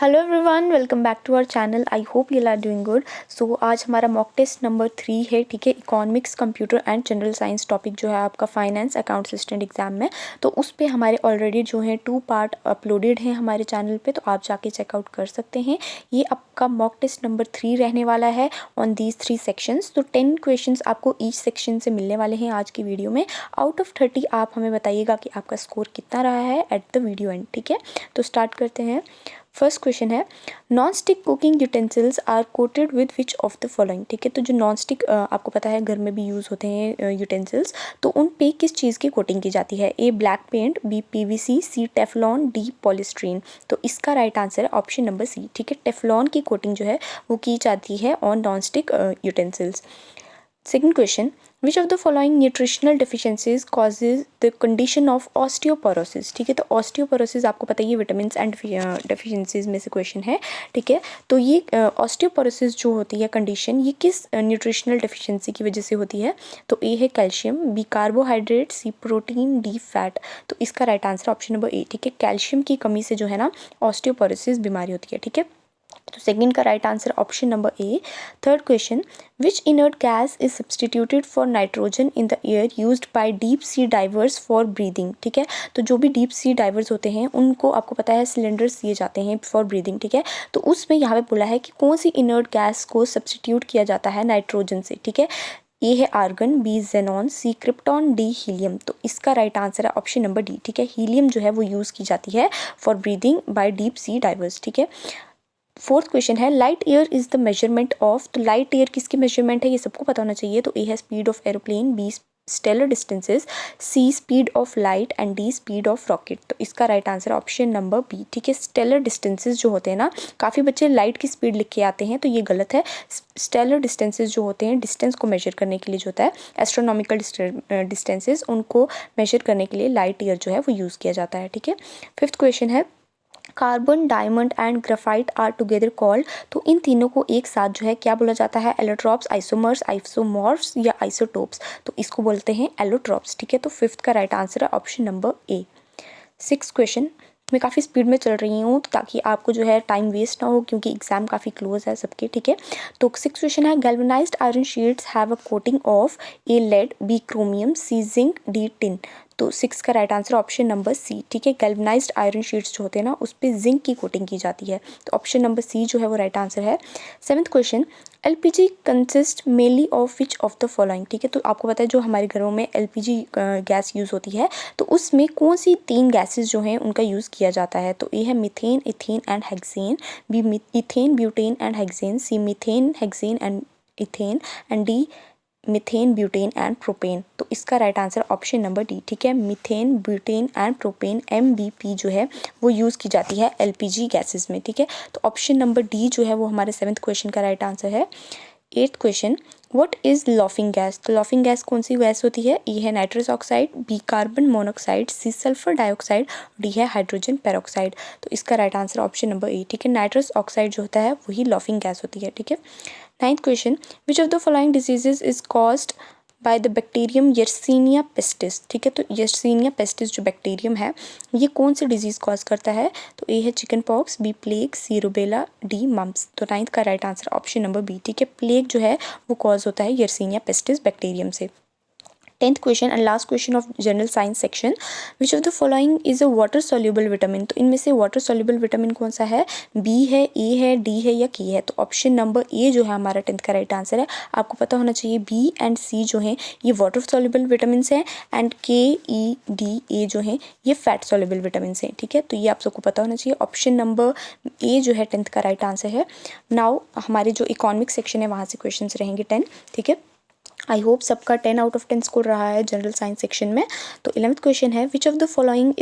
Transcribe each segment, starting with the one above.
Hello everyone, welcome back to our channel. I hope you are doing good. So आज हमारा mock test number 3 है, ठीक है। Economics, computer and general science topic जो है आपका फाइनेंस अकाउंट असिस्टेंट एग्जाम में। तो उस पे हमारे ऑलरेडी जो है 2 पार्ट अपलोडेड हैं हमारे चैनल पे, तो आप जाके चेकआउट कर सकते हैं। ये आपका मॉक टेस्ट नंबर 3 रहने वाला है ऑन दीज 3 सेक्शंस। तो 10 क्वेश्चंस आपको ईच सेक्शन से मिलने वाले हैं आज की वीडियो में। आउट ऑफ 30 आप हमें बताइएगा कि आपका स्कोर कितना रहा है एट द वीडियो एंड, ठीक है। तो स्टार्ट करते हैं। फर्स्ट क्वेश्चन है, non stick cooking utensils are coated with which of the following, ठीक है। तो जो नॉन स्टिक आपको पता है घर में भी यूज़ होते हैं यूटेंसिल्स, तो उन पे किस चीज़ की कोटिंग की जाती है? ए ब्लैक पेंट, बी पीवीसी, सी टेफलॉन, डी पॉलीस्टीरीन। तो इसका राइट आंसर है ऑप्शन नंबर सी, ठीक है। टेफलॉन की कोटिंग जो है वो की जाती है on non stick utensils. Second question, which of the following nutritional deficiencies causes the condition of osteoporosis, ठीक है। तो osteoporosis आपको पता ही है विटामिन एंड डेफिशिएंसीज में से क्वेश्चन है, ठीक है। तो ये osteoporosis जो होती है कंडीशन, ये किस न्यूट्रिशनल डेफिशिएंसी की वजह से होती है? तो ए है कैल्शियम, बी कार्बोहाइड्रेट, सी प्रोटीन, डी फैट। तो इसका right answer option number A, ठीक है। कैल्शियम की कमी से जो है ना ऑस्टियोपोरोसिस बीमारी होती है, ठीक है। तो सेकंड का right answer option number A. Third question, which inert gas is substituted for nitrogen in the air used by deep sea diverse for breathing, ठीक है। तो जो भी डीप सी डाइवर्स होते हैं उनको आपको पता है सिलेंडर्स दिए जाते हैं फॉर ब्रीदिंग, ठीक है। तो उसमें यहाँ पे बोला है कि कौन सी इनर्ट गैस को सब्सटीट्यूट किया जाता है नाइट्रोजन से, ठीक है। ए है आर्गन, बी जेनॉन, सी क्रिप्टॉन, डी हीलियम। तो इसका राइट आंसर है ऑप्शन नंबर डी, ठीक है। हीलियम जो है वो यूज़ की जाती है for breathing by deep sea divers, ठीक है। फोर्थ क्वेश्चन है, light year is the measurement of. तो लाइट ईयर किसकी मेजरमेंट है ये सबको पता होना चाहिए। तो ए है speed of aeroplane, B stellar distances, C speed of light and D speed of rocket. तो इसका right answer option number B, ठीक है। स्टेलर डिस्टेंसेस जो होते हैं ना, काफ़ी बच्चे लाइट की स्पीड लिख के आते हैं, तो ये गलत है। स्टेलर डिस्टेंसेस जो होते हैं डिस्टेंस को मेजर करने के लिए जो होता है, एस्ट्रोनॉमिकल डिस्टेंसेस, उनको मेजर करने के लिए लाइट ईयर जो है वो यूज़ किया जाता है, ठीक है। फिफ्थ क्वेश्चन है, carbon, diamond and graphite are together called. तो इन तीनों को एक साथ जो है क्या बोला जाता है? एलोट्रॉप्स, आइसोमर्स, आइसोमॉर्फ्स या आइसोटोप्स। तो इसको बोलते हैं एलोट्रॉप्स, ठीक है। तो फिफ्थ का राइट आंसर है ऑप्शन नंबर ए। सिक्स क्वेश्चन, मैं काफ़ी स्पीड में चल रही हूँ ताकि आपको जो है टाइम वेस्ट ना हो, क्योंकि एग्जाम काफ़ी क्लोज है सबके, ठीक है। तो सिक्स क्वेश्चन है, galvanised iron sheets have a coating of A lead, B chromium, C zinc, D tin. तो सिक्स का right answer option number C, ठीक है। गैल्वेनाइज्ड आयरन शीट्स जो होते हैं ना, उस पर जिंक की कोटिंग की जाती है, तो ऑप्शन नंबर सी जो है वो राइट आंसर है। Seventh question, LPG consist mainly of which of the following, ठीक है। तो आपको पता है जो हमारे घरों में एलपीजी गैस यूज़ होती है, तो उसमें कौन सी 3 गैसेस जो हैं उनका यूज़ किया जाता है? तो ए है methane, ethane and hexane, B ethane, butane and hexane, C methane, hexane and ethane and D methane, butane and propane. तो इसका right answer option number D, ठीक है। Methane, butane and propane, MBP जो है वो use की जाती है एलपीजी गैसेस में, ठीक है। तो ऑप्शन नंबर डी जो है वो हमारे 7th क्वेश्चन का राइट आंसर है। 8th question, what is laughing gas? तो लॉफिंग गैस कौन सी गैस होती है? ए है nitrous oxide, B carbon monoxide, C sulphur dioxide, D है हाइड्रोजन पेरोक्साइड। तो इसका right answer option number A, ठीक है। नाइट्रस ऑक्साइड जो होता है वही लॉफिंग गैस होती है, ठीक है। 9th question, which of the following diseases is caused by the bacterium Yersinia pestis, ठीक है। तो यर्सीनिया पेस्टिस जो बैक्टीरियम है ये कौन सी डिजीज़ कॉज करता है? तो ए है chicken pox, B plague, C rubella, D mumps. तो 9th का right answer option number B, ठीक है। प्लेग जो है वो कॉज होता है यर्सीनिया पेस्टिस बैक्टीरियम से। 10th question and last question of general science section, which of the following is a water soluble vitamin. तो इनमें से वाटर सॉल्युबल विटामिन कौन सा है? बी है, ए है, डी है या के है? तो ऑप्शन नंबर ए जो है हमारा 10th का राइट आंसर है। आपको पता होना चाहिए बी एंड सी जो हैं ये वाटर सॉल्युबल विटामिन हैं, एंड के, ई, डी, ए जो हैं ये फैट सॉल्युबल विटामिन हैं, ठीक है। तो ये आप सबको पता होना चाहिए। ऑप्शन नंबर ए जो है 10th का राइट आंसर है। नाउ हमारे जो इकोनॉमिक सेक्शन है वहाँ से क्वेश्चन रहेंगे 10, ठीक है। आई होप सबका 10 आउट ऑफ 10 स्कोर रहा है जनरल साइंस सेक्शन में। तो 11th क्वेश्चन है, which of the following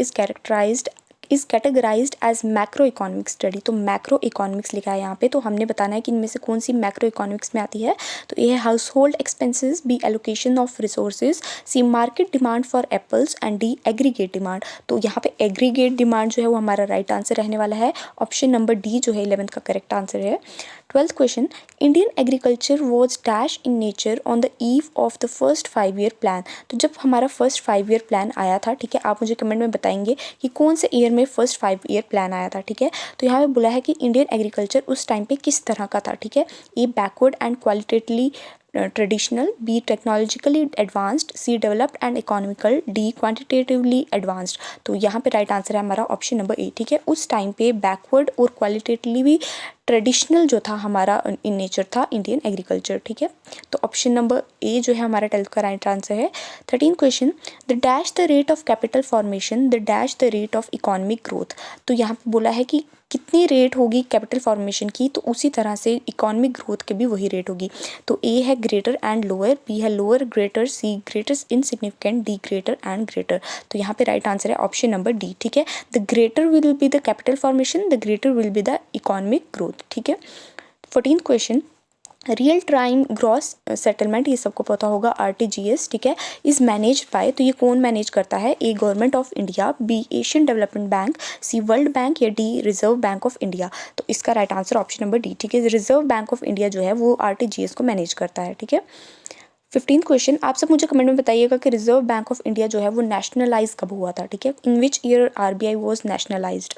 is categorised as macro economics study. तो मैक्रो इकोनॉमिक्स लिखा है यहाँ पे, तो हमने बताना है कि इनमें से कौन सी मैक्रो इकोनॉमिक्स में आती है। तो ये है household expenses, B allocation of resources, C market demand for apples and D aggregate demand. तो यहाँ पे एग्रीगेट डिमांड जो है वो हमारा राइट आंसर रहने वाला है। ऑप्शन नंबर डी जो है 11th का करेक्ट आंसर है। 12th question, Indian agriculture was dash in nature on the eve of the first 5 year plan. तो जब हमारा फर्स्ट 5 ईयर प्लान आया था, ठीक है, आप मुझे कमेंट में बताएंगे कि कौन से ईयर में फर्स्ट 5 ईयर प्लान आया था, ठीक है। तो यहाँ पे बोला है कि इंडियन एग्रीकल्चर उस टाइम पे किस तरह का था, ठीक है। A backward and qualitatively traditional, B technologically advanced, C developed and economical, D quantitatively advanced. तो यहाँ पे राइट आंसर है हमारा ऑप्शन नंबर ए, ठीक है। उस टाइम पे बैकवर्ड और क्वालिटेटिवली ट्रेडिशनल जो था हमारा इन नेचर था इंडियन एग्रीकल्चर, ठीक है। तो ऑप्शन नंबर ए जो है हमारा 12th का राइट आंसर है। 13 question, the dash the rate of capital formation, the dash the rate of economic growth. तो यहाँ पे बोला है कि कितनी रेट होगी कैपिटल फॉर्मेशन की, तो उसी तरह से इकोनॉमिक ग्रोथ की भी वही रेट होगी। तो ए है ग्रेटर एंड लोअर, बी है lower greater, C greater insignificant, D greater and greater. तो यहाँ पे राइट आंसर है ऑप्शन नंबर डी, ठीक है। The greater will be the capital formation, the greater will be the economic growth, ठीक है। 14th question, real time gross settlement, ये सबको पता होगा, RTGS, ठीक है, इज़ मैनेज बाय। तो ये कौन मैनेज करता है? A Government of India, B Asian Development Bank, C World Bank, या D Reserve Bank of India. तो इसका right answer option number D, ठीक है। रिजर्व बैंक ऑफ इंडिया जो है वो RTGS को मैनेज करता है, ठीक है। 15th क्वेश्चन, आप सब मुझे कमेंट में बताइएगा कि रिजर्व बैंक ऑफ इंडिया जो है वो नेशनलाइज कब हुआ था, ठीक है। In which year RBI was nationalised.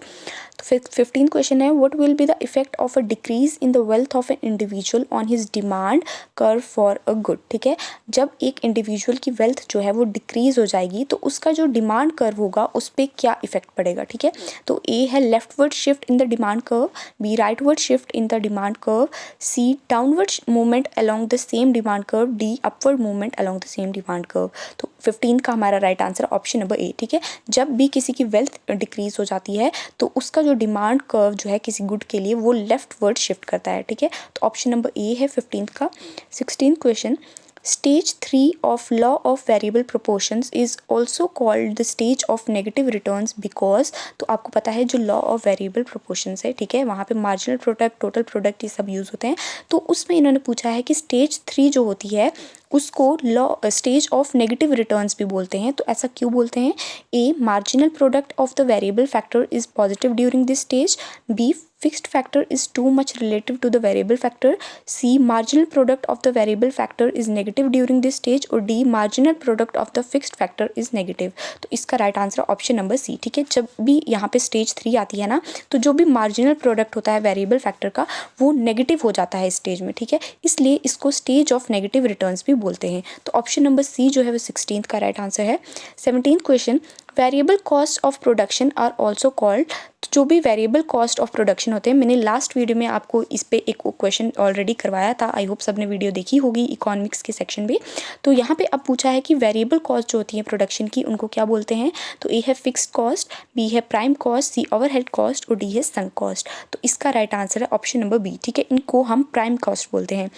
तो फिर 15th क्वेश्चन है, what will be the effect of a decrease in the wealth of an individual on his demand curve for a good, ठीक है। जब एक इंडिविजुअल की वेल्थ जो है वो डिक्रीज हो जाएगी तो उसका जो डिमांड कर्व होगा उस पर क्या इफेक्ट पड़ेगा, ठीक है। तो ए है leftward shift in the demand curve, B rightward shift in the demand curve, C downward movement along the same demand curve, D upward movement along the same demand curve. तो 15 का हमारा right answer option number A, ठीक है। जब भी किसी की wealth decrease हो जाती है तो उसका जो डिमांड कर्व जो है किसी गुड के लिए वो लेफ्टवर्ड शिफ्ट करता है, ठीक है। तो ऑप्शन नंबर ए है 15 का। 16th question, stage 3 of law of variable proportions is also called the stage of negative returns because. तो आपको पता है जो लॉ ऑफ वेरिएबल प्रोपोर्शंस है, ठीक है, वहाँ पे मार्जिनल प्रोडक्ट, टोटल प्रोडक्ट, ये सब यूज़ होते हैं। तो उसमें इन्होंने पूछा है कि स्टेज 3 जो होती है उसको law stage of negative returns भी बोलते हैं। तो ऐसा क्यों बोलते हैं? A marginal product of the variable factor is positive during this stage, B fixed factor is too much relative to the variable factor, C marginal product of the variable factor is negative during this stage, और D marginal product of the fixed factor is negative। तो इसका right answer option number C, ठीक है। जब भी यहाँ पे stage 3 आती है ना तो जो भी मार्जिनल प्रोडक्ट होता है वेरिएबल फैक्टर का वो नेगेटिव हो जाता है इस स्टेज में, ठीक है, इसलिए इसको स्टेज ऑफ नेगेटिव रिटर्न्स भी बोलते हैं। तो ऑप्शन नंबर सी जो है वो 16th का राइट आंसर है। 17th question, variable cost of production are also called. जो भी वेरिएबल कॉस्ट ऑफ प्रोडक्शन होते हैं, मैंने लास्ट वीडियो में आपको इस पे एक क्वेश्चन ऑलरेडी करवाया था, आई होप सबने वीडियो देखी होगी इकोनॉमिक्स के सेक्शन में। तो यहाँ पे अब पूछा है कि वेरिएबल कॉस्ट जो होती है प्रोडक्शन की उनको क्या बोलते हैं। तो ए है फिक्स्ड कॉस्ट, बी है प्राइम कॉस्ट, सी ओवरहेड कॉस्ट, और डी है संक कॉस्ट। तो इसका राइट आंसर है ऑप्शन नंबर बी, ठीक है, इनको हम प्राइम कॉस्ट बोलते हैं।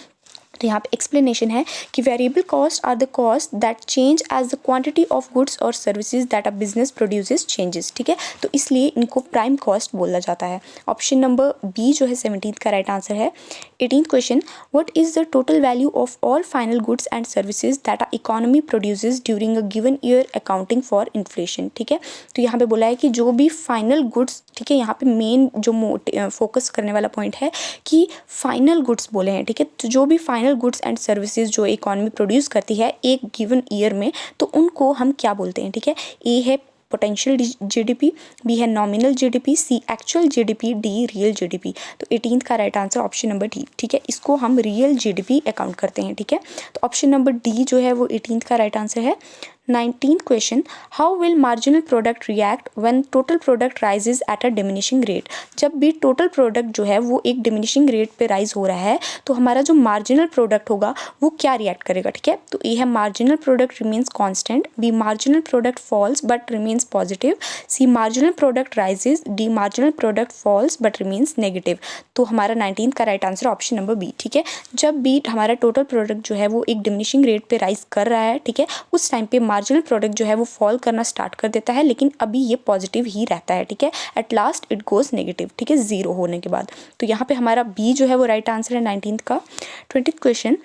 तो यहाँ पे एक्सप्लेनेशन है कि variable cost are the cost that change as the quantity of goods और services that a business produces changes, ठीक है। तो इसलिए इनको प्राइम कॉस्ट बोला जाता है। ऑप्शन नंबर बी जो है 17th का राइट आंसर है। 18th question, what is the total value of all final goods and services that a economy produces during a given year accounting for inflation, ठीक है। तो यहाँ पे बोला है कि जो भी फाइनल गुड्स, ठीक है, यहाँ पे मेन जो फोकस करने वाला पॉइंट है कि फाइनल गुड्स बोले हैं, ठीक है। तो जो भी फाइनल गुड्स एंड सर्विसेज जो इकोनॉमी प्रोड्यूस करती है एक गिवन ईयर में, तो उनको हम क्या बोलते हैं, ठीक है। ए है पोटेंशियल GDP, बी है nominal GDP, C actual GDP, D real GDP। तो 18th का right answer option number D, ठीक है, इसको हम रियल GDP अकाउंट करते हैं, ठीक है। तो ऑप्शन नंबर डी जो है वो 18th का राइट आंसर है। 19th question, how will marginal product react when total product rises at a diminishing rate. जब भी टोटल प्रोडक्ट जो है वो एक डिमिनिशिंग रेट पे राइज हो रहा है तो हमारा जो मार्जिनल प्रोडक्ट होगा वो क्या रिएक्ट करेगा, ठीक है। तो ए है marginal product remains constant, B marginal product falls but remains positive, C marginal product rises, D marginal product falls but remains negative. तो हमारा 19th का right answer option number B, ठीक है। जब भी हमारा टोटल प्रोडक्ट जो है वो एक डिमिनिशिंग रेट पे राइज कर रहा है, ठीक है, उस टाइम पे मार्जिनल प्रोडक्ट जो है वो फॉल करना स्टार्ट कर देता है, लेकिन अभी ये पॉजिटिव ही रहता है, ठीक है। At last it goes negative, ठीक है, 0 होने के बाद। तो यहाँ पे हमारा बी जो है वो राइट आंसर है 19th का। 20th question,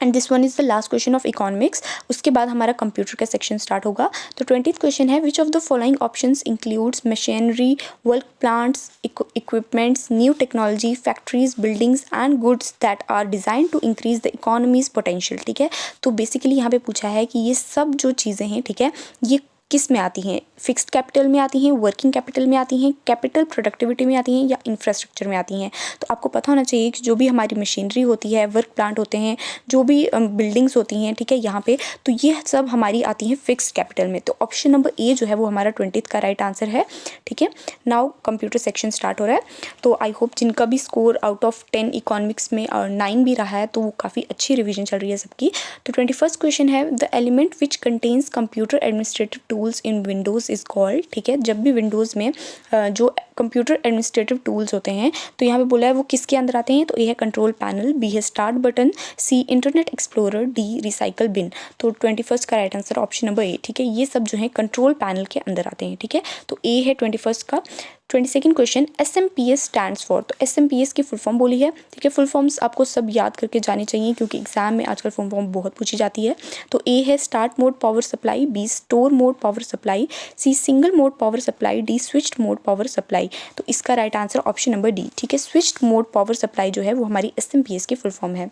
and this one is the last question of economics, उसके बाद हमारा कंप्यूटर का सेक्शन स्टार्ट होगा। तो 20th क्वेश्चन है, which of the following options includes machinery, work plants, equipments, new technology, factories, buildings and goods that are design to increase the economy's potential, ठीक है। तो बेसिकली यहाँ पे पूछा है कि ये सब जो चीज़ें हैं, ठीक है, ये किस में आती हैं, फिक्स्ड कैपिटल में आती हैं, वर्किंग कैपिटल में आती हैं, कैपिटल प्रोडक्टिविटी में आती हैं या इंफ्रास्ट्रक्चर में आती हैं। तो आपको पता होना चाहिए कि जो भी हमारी मशीनरी होती है, वर्क प्लांट होते हैं, जो भी बिल्डिंग्स होती हैं, ठीक है, यहाँ पे तो ये सब हमारी आती हैं फिक्स्ड कैपिटल में। तो ऑप्शन नंबर ए जो है वो हमारा 20th का राइट आंसर है। ठीक है, नाउ कंप्यूटर सेक्शन स्टार्ट हो रहा है। तो आई होप जिनका भी स्कोर आउट ऑफ 10 इकोनॉमिक्स में और 9 भी रहा है तो वो काफ़ी अच्छी रिवीजन चल रही है सबकी। तो 21st क्वेश्चन है, the element which contains computer administrative tools in Windows is called. ठीक है, जब भी विंडोज़ में जो कंप्यूटर एडमिनिस्ट्रेटिव टूल्स होते हैं तो यहाँ पे बोला है वो किसके अंदर आते हैं। तो ए है कंट्रोल पैनल, बी है start button, C Internet Explorer, D recycle bin. तो 21st का right answer option number A. ठीक है, ये सब जो है कंट्रोल पैनल के अंदर आते हैं। ठीक है, तो ए है 21st का। 22nd question, SMPS stands for. तो SMPS की फुल फॉर्म बोली है। ठीक है, फुल फॉर्म्स आपको सब याद करके जानी चाहिए क्योंकि एग्जाम में आजकल फुल फॉर्म बहुत पूछी जाती है। तो ए है start mode power supply, B store mode power supply, C single mode power supply, D switched mode power supply. तो इसका right answer option number D. ठीक है, स्विच्ड मोड पावर सप्लाई जो है वो हमारी SMPS की फुल फॉर्म है।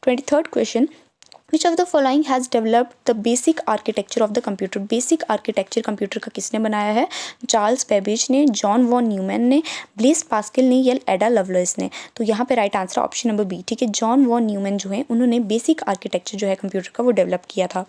23rd question, which of the following has developed the basic architecture of the computer. Basic architecture computer का किसने बनाया है? चार्ल्स बेबेज ने, जॉन वॉन न्यूमैन ने, ब्लेस पास्कल ने या एडा लवलेस ने। तो यहाँ पे right answer option number B. ठीक है, जॉन वॉन न्यूमैन जो है उन्होंने बेसिक आर्किटेक्चर जो है कंप्यूटर का वो डेवलप किया था।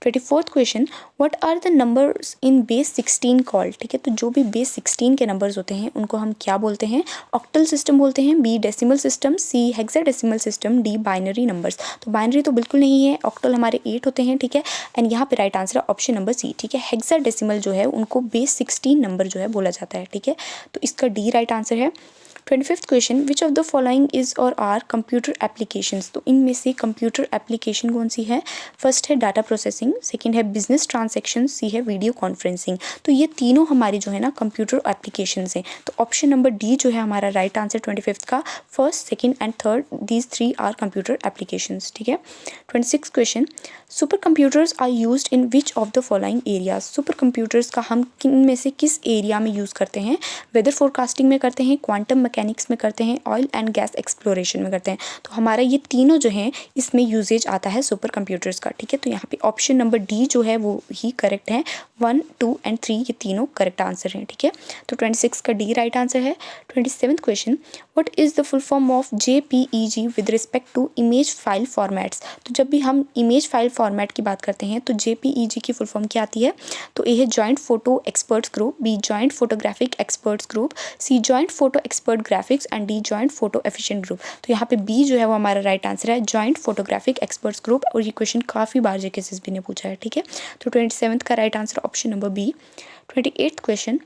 24th question, what are the numbers in base 16 called. ठीक है, तो जो भी बेस 16 के नंबर्स होते हैं उनको हम क्या बोलते हैं? ऑक्टल सिस्टम बोलते हैं, B decimal system, C hexadecimal system, D binary numbers. तो बाइनरी तो बिल्कुल नहीं है, ऑक्टल हमारे 8 होते हैं। ठीक है, एंड यहाँ पे राइट आंसर है ऑप्शन नंबर सी। ठीक है, हेक्साडेसिमल जो है उनको बेस 16 नंबर जो है बोला जाता है। ठीक है, तो इसका डी राइट आंसर है। 25th question, which of the following is और आर कंप्यूटर एप्लीकेशंस। तो इनमें से कंप्यूटर एप्लीकेशन कौन सी है? फर्स्ट है डाटा प्रोसेसिंग, सेकंड है बिजनेस ट्रांजैक्शन, सी है वीडियो कॉन्फ्रेंसिंग। तो ये तीनों हमारी जो है ना कंप्यूटर एप्लीकेशंस हैं। तो ऑप्शन नंबर डी जो है हमारा राइट आंसर 25th का। First, second and third, these 3 are computer applications. ठीक है, 26th question, super computers are used in which of the following areas. Super computers का हम किन में से किस एरिया में यूज़ करते हैं? वेदर फोरकास्टिंग में करते हैं, क्वांटम मैकेनिक्स में करते हैं, ऑयल एंड गैस एक्सप्लोरेशन में करते हैं। तो हमारा ये तीनों जो हैं इसमें यूजेज आता है सुपर कंप्यूटर्स का। ठीक है, तो यहाँ पे ऑप्शन नंबर डी जो है वो ही करेक्ट है। 1, 2 एंड 3 ये तीनों करेक्ट आंसर हैं। ठीक है, तो 26 का डी राइट आंसर है। 27th question, what is the full form of JPEG with respect to image file formats. तो जब भी हम इमेज फाइल फॉर्मेट की बात करते हैं तो JPEG की फुल फॉर्म क्या आती है? तो ए है joint photo experts group, B joint photographic experts group, C joint photo expert graphics and D joint photo efficient group. तो यहाँ पे बी जो है वो हमारा राइट आंसर है, जॉइंट फोटोग्राफिक एक्सपर्ट्स ग्रुप। और ये क्वेश्चन काफ़ी बार JKSSB ने पूछा है। ठीक है, तो 27th का right answer option number B. 28th question,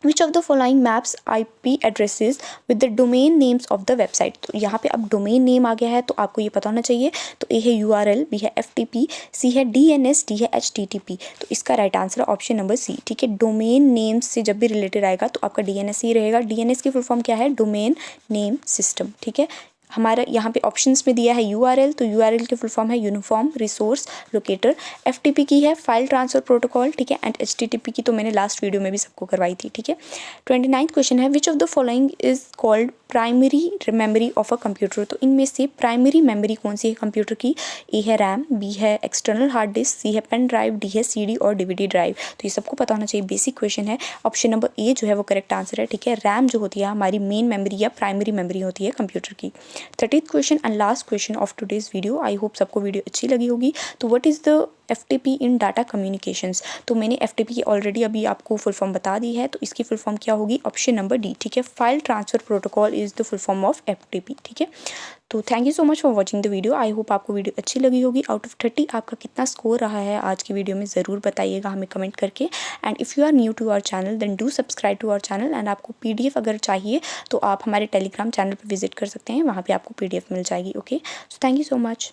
which of the following maps IP addresses with the domain names of the website. तो यहाँ पे अब डोमेन नेम आ गया है तो आपको ये पता होना चाहिए। तो ए है URL, बी है FTP, सी है DNS, डी है HTTP। तो इसका राइट आंसर है ऑप्शन नंबर सी। ठीक है, डोमेन नेम्स से जब भी रिलेटेड आएगा तो आपका DNS ही रहेगा। DNS की फुल फॉर्म क्या है? Domain name system. ठीक है, हमारा यहाँ पे ऑप्शंस में दिया है URL, तो URL की फुल फॉर्म है यूनिफॉर्म रिसोर्स लोकेटर। FTP की है फाइल ट्रांसफर प्रोटोकॉल। ठीक है, एंड HTTP की तो मैंने लास्ट वीडियो में भी सबको करवाई थी। ठीक है, 29th क्वेश्चन है, which of the following is called primary memory of a computer. तो इनमें से प्राइमरी मेमोरी कौन सी है कंप्यूटर की? ए है रैम, बी है एक्सटर्नल हार्ड डिस्क, सी है पेन ड्राइव, डी है CD और DVD ड्राइव। तो ये सबको पता होना चाहिए, बेसिक क्वेश्चन है। ऑप्शन नंबर ए जो है वो करेक्ट आंसर है। ठीक है, रैम जो होती है हमारी मेन मेमोरी या प्राइमरी मेमोरी होती है कंप्यूटर की। 30th question and last question of today's video. I hope सबको वीडियो अच्छी लगी होगी। तो what is the FTP in data communications. तो मैंने FTP की ऑलरेडी अभी आपको फुल फॉर्म बता दी है। तो इसकी फुल फॉर्म क्या होगी? Option number D. ठीक है, file transfer protocol is the full form of FTP। ठीक है, तो thank you so much for watching the video. I hope आपको वीडियो अच्छी लगी होगी। आउट ऑफ 30 आपका कितना स्कोर रहा है आज की वीडियो में ज़रूर बताइएगा हमें कमेंट करके। And if you are new to our channel then do subscribe to our channel. And आपको PDF अगर चाहिए तो आप हमारे टेलीग्राम चैनल पर विजिट कर सकते हैं, वहाँ पर आपको PDF मिल जाएगी। Okay, so thank you so much.